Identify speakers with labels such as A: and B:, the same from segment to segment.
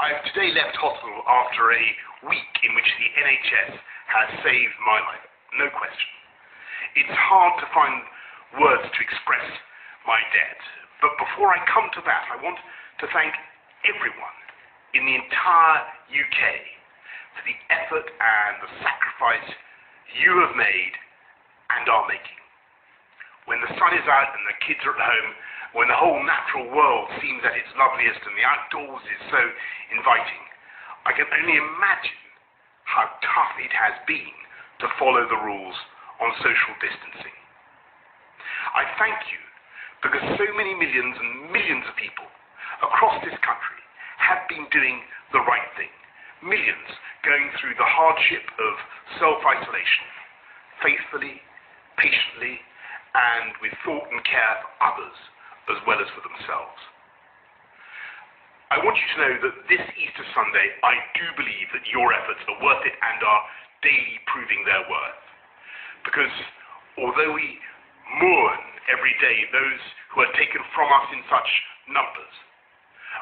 A: I've today left hospital after a week in which the NHS has saved my life, no question. It's hard to find words to express my debt, but before I come to that, I want to thank everyone in the entire UK for the effort and the sacrifice you have made and are making. When the sun is out and the kids are at home, when the whole natural world seems at its loveliest and the outdoors is so inviting, I can only imagine how tough it has been to follow the rules on social distancing. I thank you because so many millions and millions of people across this country have been doing the right thing. Millions going through the hardship of self-isolation, faithfully, patiently, and with thought and care for others as well as for themselves. I want you to know that this Easter Sunday, I do believe that your efforts are worth it and are daily proving their worth. Because although we mourn every day those who are taken from us in such numbers,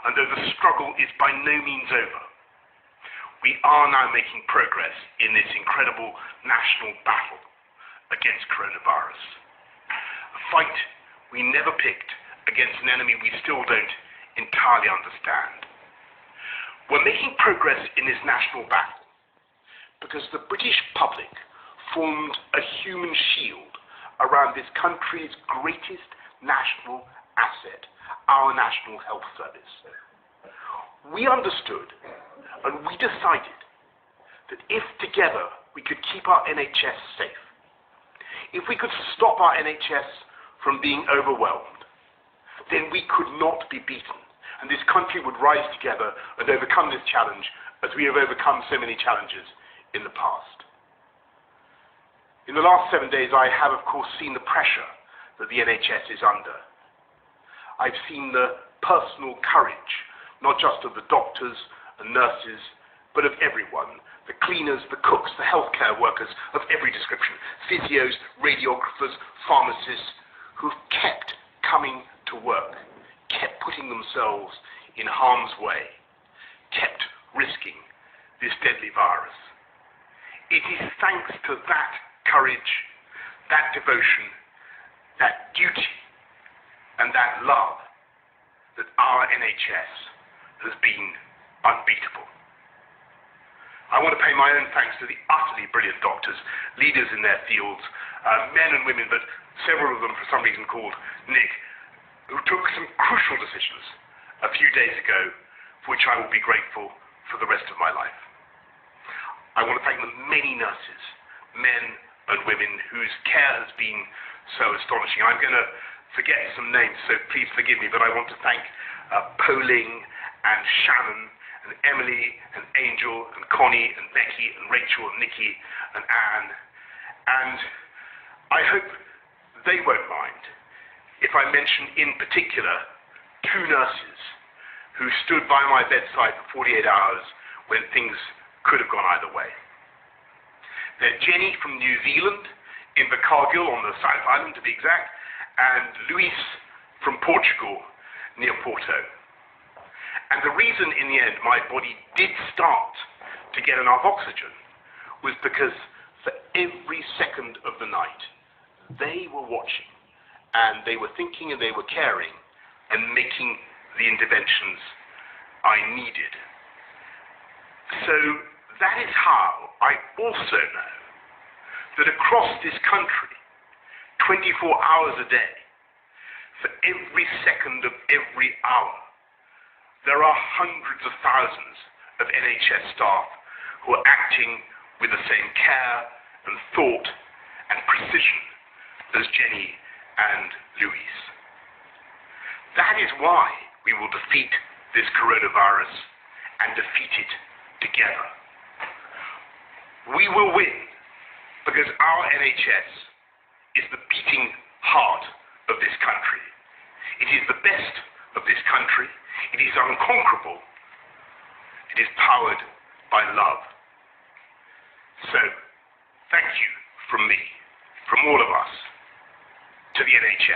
A: and though the struggle is by no means over, we are now making progress in this incredible national battle against coronavirus. A fight we never picked against an enemy we still don't entirely understand. We're making progress in this national battle because the British public formed a human shield around this country's greatest national asset, our National Health Service. We understood and we decided that if together we could keep our NHS safe, if we could stop our NHS from being overwhelmed, then we could not be beaten, and this country would rise together and overcome this challenge as we have overcome so many challenges in the past. In the last 7 days, I have, of course, seen the pressure that the NHS is under. I've seen the personal courage, not just of the doctors and nurses, but of everyone, the cleaners, the cooks, the healthcare workers of every description, physios, radiographers, pharmacists, who've kept coming to work, kept putting themselves in harm's way, kept risking this deadly virus. It is thanks to that courage, that devotion, that duty, and that love that our NHS has been unbeatable. I want to pay my own thanks to the utterly brilliant doctors, leaders in their fields, men and women, but several of them for some reason called Nick, who took some crucial decisions a few days ago, for which I will be grateful for the rest of my life. I want to thank the many nurses, men and women, whose care has been so astonishing. I'm going to forget some names, so please forgive me, but I want to thank Poling and Shannon and Emily and Angel and Connie and Becky and Rachel and Nikki and Anne. And I hope they won't mind if I mention in particular 2 nurses who stood by my bedside for 48 hours when things could have gone either way. They're Jenny from New Zealand, in Bacargill on the South Island to be exact, and Luis from Portugal, near Porto. And the reason in the end my body did start to get enough oxygen was because for every second of the night they were watching, and they were thinking and they were caring and making the interventions I needed. So that is how I also know that across this country, 24 hours a day, for every second of every hour, there are hundreds of thousands of NHS staff who are acting with the same care and thought and precision as Jenny and Luis. That is why we will defeat this coronavirus and defeat it together. We will win because our NHS is the beating heart of this country. It is the best of this country. It is unconquerable. It is powered by love. So, thank you from me, from all of us, to the NHS.